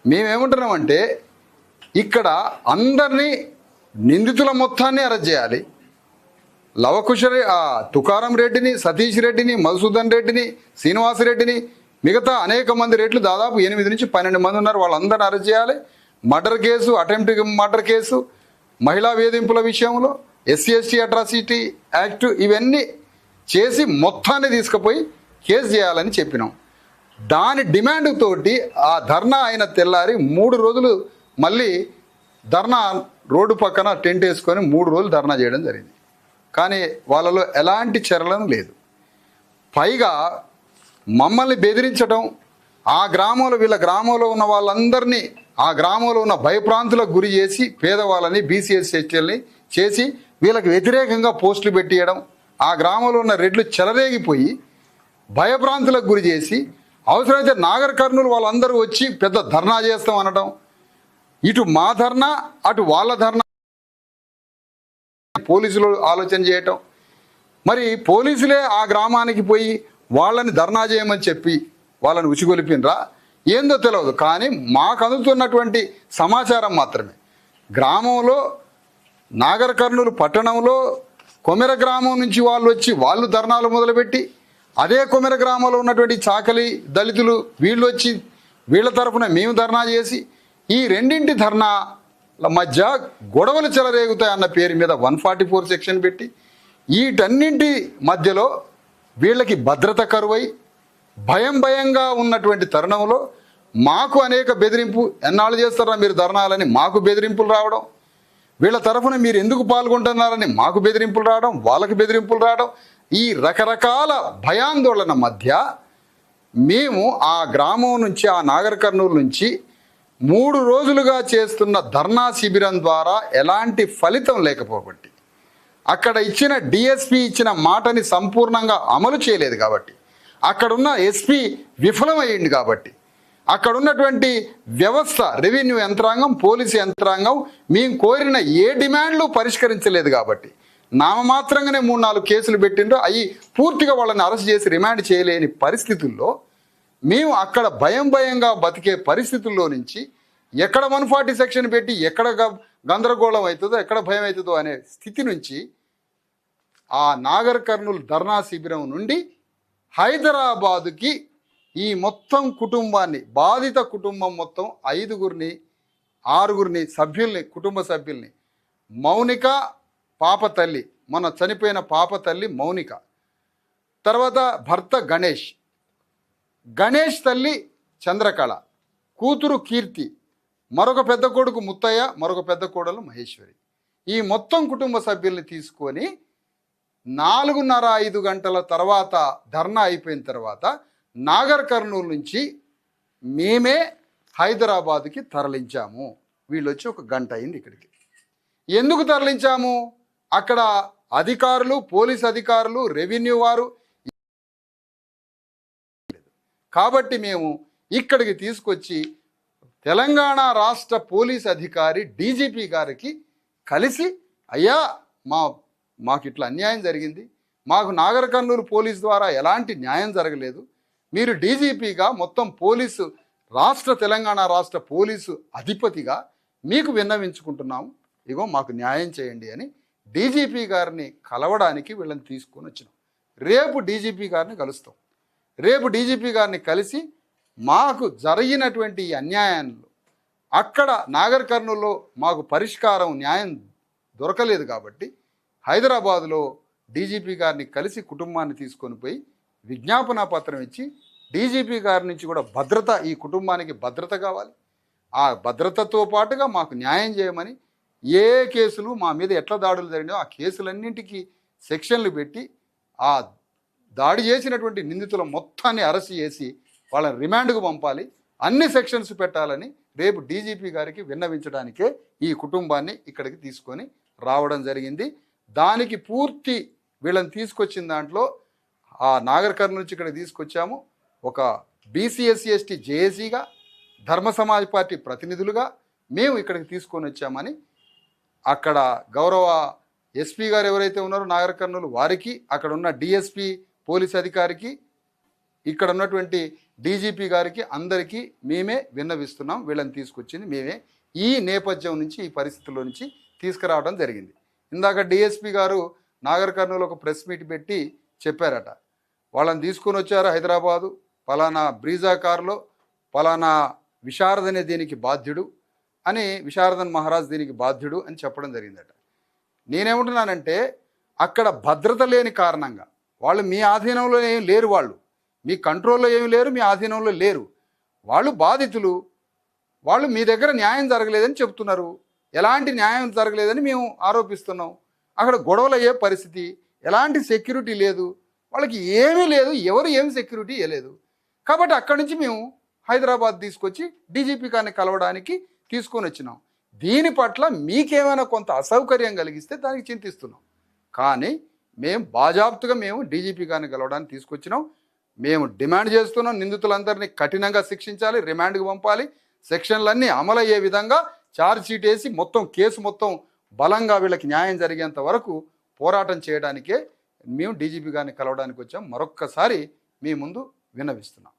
మేమేమంటున్నామంటే ఇక్కడ అందరినీ నిందితుల మొత్తాన్ని అరెస్ట్ చేయాలి. లవకుశ తుకారం రెడ్డిని, సతీష్ రెడ్డిని, మధుసూదన్ రెడ్డిని, శ్రీనివాస్ రెడ్డిని, మిగతా అనేక మంది రెడ్లు దాదాపు 8 నుంచి 12 మంది ఉన్నారు. వాళ్ళందరిని అరెస్ట్ చేయాలి. Murder case, attempt murder case, మహిళా వేధింపుల విషయంలో, SC/ST అట్రాసిటీ యాక్ట్, ఇవన్నీ చేసి మొత్తాన్ని తీసుకుపోయి కేసు చేయాలని చెప్పినాం. దాని డిమాండ్ తోటి ఆ ధర్నా అయిన తెల్లారి 3 రోజులు మళ్ళీ ధర్నా రోడ్డు పక్కన టెంట్ వేసుకొని 3 రోజులు ధర్నా చేయడం జరిగింది. కానీ వాళ్ళలో ఎలాంటి చర్యలను లేదు. పైగా మమ్మల్ని బెదిరించడం, ఆ గ్రామంలో వీళ్ళ గ్రామంలో ఉన్న వాళ్ళందరినీ ఆ గ్రామంలో ఉన్న భయప్రాంతులకు గురి చేసి పేదవాళ్ళని BCS/STల్ని చేసి వీళ్ళకి వ్యతిరేకంగా పోస్టులు పెట్టియడం, ఆ గ్రామంలో ఉన్న రెడ్లు చెలరేగిపోయి భయభ్రాంతులకు గురి చేసి అవసరమైతే నాగర్ కర్నూలు వాళ్ళందరూ వచ్చి పెద్ద ధర్నా చేస్తాం అనడం, ఇటు మా ధర్నా అటు వాళ్ళ ధర్నా పోలీసులు ఆలోచన చేయటం, మరి పోలీసులే ఆ గ్రామానికి పోయి వాళ్ళని ధర్నా చేయమని చెప్పి వాళ్ళని ఉచిగొలిపినరా ఏందో తెలియదు. కానీ మాకు అందుతున్నటువంటి సమాచారం మాత్రమే గ్రామంలో నాగర్ కర్నూలు పట్టణంలో కొమెర గ్రామం నుంచి వాళ్ళు ధర్నాలు మొదలుపెట్టి, అదే కొమెర గ్రామంలో ఉన్నటువంటి చాకలి దళితులు వీళ్ళు వచ్చి వీళ్ళ తరఫున మేము ధర్నా చేసి ఈ రెండింటి ధర్నాల మధ్య గొడవలు చెలరేగుతాయి అన్న పేరు మీద 144 సెక్షన్ పెట్టి వీటన్నింటి మధ్యలో వీళ్ళకి భద్రత కరువై భయంగా ఉన్నటువంటి తరుణంలో మాకు అనేక బెదిరింపు, ఎన్నాళ్ళు చేస్తారా మీరు ధర్నాలని మాకు బెదిరింపులు రావడం, వీళ్ళ తరఫున మీరు ఎందుకు పాల్గొంటున్నారని మాకు బెదిరింపులు రావడం, వాళ్ళకి బెదిరింపులు రావడం, ఈ రకరకాల భయాందోళన మధ్య మేము ఆ గ్రామం నుంచి ఆ నాగర్ కర్నూలు నుంచి 3 రోజులుగా చేస్తున్న ధర్నా శిబిరం ద్వారా ఎలాంటి ఫలితం లేకపోబట్టి, అక్కడ ఇచ్చిన DSP ఇచ్చిన మాటని సంపూర్ణంగా అమలు చేయలేదు కాబట్టి, అక్కడున్న SP విఫలమయ్యింది కాబట్టి, అక్కడ ఉన్నటువంటి వ్యవస్థ రెవెన్యూ యంత్రాంగం పోలీసు యంత్రాంగం మేము కోరిన ఏ డిమాండ్లు పరిష్కరించలేదు కాబట్టి నామమాత్రంగానే 3-4 కేసులు పెట్టిండ్రు. అవి పూర్తిగా వాళ్ళని అరెస్ట్ చేసి రిమాండ్ చేయలేని పరిస్థితుల్లో మేము అక్కడ భయంగా బతికే పరిస్థితుల్లో నుంచి ఎక్కడ 140 సెక్షన్ పెట్టి ఎక్కడ గందరగోళం అవుతుందో ఎక్కడ భయం అవుతుందో అనే స్థితి నుంచి ఆ నాగర్ కర్నూలు ధర్నా శిబిరం నుండి హైదరాబాదుకి ఈ మొత్తం కుటుంబాన్ని, బాధిత కుటుంబం మొత్తం 5-6 సభ్యుల్ని, కుటుంబ సభ్యుల్ని, మౌనిక పాప తల్లి, మన చనిపోయిన పాప తల్లి మౌనిక, తర్వాత భర్త గణేష్ తల్లి చంద్రకళ, కూతురు కీర్తి, మరొక పెద్ద కొడుకు ముత్తయ్య, మరొక పెద్ద కోడలు మహేశ్వరి, ఈ మొత్తం కుటుంబ సభ్యుల్ని తీసుకొని 4:30-5 గంటల తర్వాత ధర్నా అయిపోయిన తర్వాత నాగర్ కర్నూలు నుంచి మేమే హైదరాబాద్కి తరలించాము. వీళ్ళు వచ్చి 1 గంట అయింది ఇక్కడికి. ఎందుకు తరలించాము? అక్కడ అధికారులు, పోలీస్ అధికారులు, రెవెన్యూ వారు కాబట్టి మేము ఇక్కడికి తీసుకొచ్చి తెలంగాణ రాష్ట్ర పోలీస్ అధికారి DGP గారికి కలిసి, అయ్యా మాకు ఇట్లా అన్యాయం జరిగింది, మాకు నాగర్ కర్నూలు పోలీస్ ద్వారా ఎలాంటి న్యాయం జరగలేదు, మీరు DGPగా మొత్తం పోలీసు తెలంగాణ రాష్ట్ర పోలీసు అధిపతిగా మీకు విన్నవించుకుంటున్నాము, ఇగో మాకు న్యాయం చేయండి అని DGP గారిని కలవడానికి వీళ్ళని తీసుకొని వచ్చినాం. రేపు DGP గారిని కలుస్తాం. రేపు DGP గారిని కలిసి మాకు జరిగినటువంటి ఈ అన్యాయాలు, అక్కడ నాగర్ కర్నూలులో మాకు పరిష్కారం న్యాయం దొరకలేదు కాబట్టి హైదరాబాదులో DGP గారిని కలిసి కుటుంబాన్ని తీసుకొని పోయి విజ్ఞాపన పత్రం ఇచ్చి DGP గారి నుంచి కూడా భద్రత, ఈ కుటుంబానికి భద్రత కావాలి, ఆ భద్రతతో పాటుగా మాకు న్యాయం చేయమని, ఏ కేసులు మా మీద ఎట్లా దాడులు జరిగినాయో ఆ కేసులన్నింటికి సెక్షన్లు పెట్టి ఆ దాడి చేసినటువంటి నిందితుల మొత్తాన్ని అరెస్ట్ చేసి వాళ్ళని రిమాండ్కు పంపాలి, అన్ని సెక్షన్స్ పెట్టాలని రేపు DGP గారికి విన్నవించడానికే ఈ కుటుంబాన్ని ఇక్కడికి తీసుకొని రావడం జరిగింది. దానికి పూర్తి వీళ్ళని తీసుకొచ్చిన దాంట్లో ఆ నాగర్ కర్నూలు నుంచి ఇక్కడ తీసుకొచ్చాము. ఒక BC/SC/ST జేఏసీగా, ధర్మ సమాజ్ పార్టీ ప్రతినిధులుగా మేము ఇక్కడికి తీసుకొని వచ్చామని అక్కడ గౌరవ SP గారు ఎవరైతే ఉన్నారో నాగర్ కర్నూలు వారికి, అక్కడ ఉన్న DSP పోలీస్ అధికారికి ఇక్కడ ఉన్నటువంటి డీజీపీ గారికి అందరికీ మేమే విన్నవిస్తున్నాం, వీళ్ళని తీసుకొచ్చింది మేమే, ఈ నేపథ్యం నుంచి ఈ పరిస్థితుల్లో నుంచి తీసుకురావడం జరిగింది. ఇందాక డిఎస్పీ గారు నాగర్ కర్నూలు ఒక ప్రెస్ మీట్ పెట్టి చెప్పారట, వాళ్ళని తీసుకొని వచ్చారు హైదరాబాదు, పలానా బ్రీజా కారులో పలానా విశారదనే దీనికి బాధ్యుడు అని, విశారదన్ మహారాజ్ దీనికి బాధ్యుడు అని చెప్పడం జరిగిందట. నేనేమంటున్నానంటే అక్కడ భద్రత లేని కారణంగా వాళ్ళు మీ ఆధీనంలో ఏం లేరు, వాళ్ళు మీ కంట్రోల్లో ఏమి లేరు, మీ ఆధీనంలో లేరు, వాళ్ళు బాధితులు, వాళ్ళు మీ దగ్గర న్యాయం జరగలేదని చెప్తున్నారు, ఎలాంటి న్యాయం జరగలేదని మేము ఆరోపిస్తున్నాం. అక్కడ గొడవలు అయ్యే పరిస్థితి, ఎలాంటి సెక్యూరిటీ లేదు, వాళ్ళకి ఏమీ లేదు, ఎవరు ఏమి సెక్యూరిటీ ఇవ్వలేదు. కాబట్టి అక్కడి నుంచి మేము హైదరాబాద్ తీసుకొచ్చి డీజీపీ గారిని కలవడానికి తీసుకొని వచ్చినాం. దీని పట్ల మీకేమైనా కొంత అసౌకర్యం కలిగిస్తే దానికి చింతిస్తున్నాం. కానీ మేము బాజాప్తుగా మేము డీజీపీ గారిని కలవడానికి తీసుకొచ్చినాం. మేము డిమాండ్ చేస్తున్నాం, నిందితులందరినీ కఠినంగా శిక్షించాలి, రిమాండ్కి పంపాలి, సెక్షన్లన్నీ అమలయ్యే విధంగా ఛార్జ్ షీట్ వేసి మొత్తం కేసు మొత్తం బలంగా వీళ్ళకి న్యాయం జరిగేంత వరకు పోరాటం చేయడానికే మేము డీజీపీ గారిని కలవడానికి వచ్చాం. మరొక్కసారి మీ ముందు విన్నవిస్తున్నాం.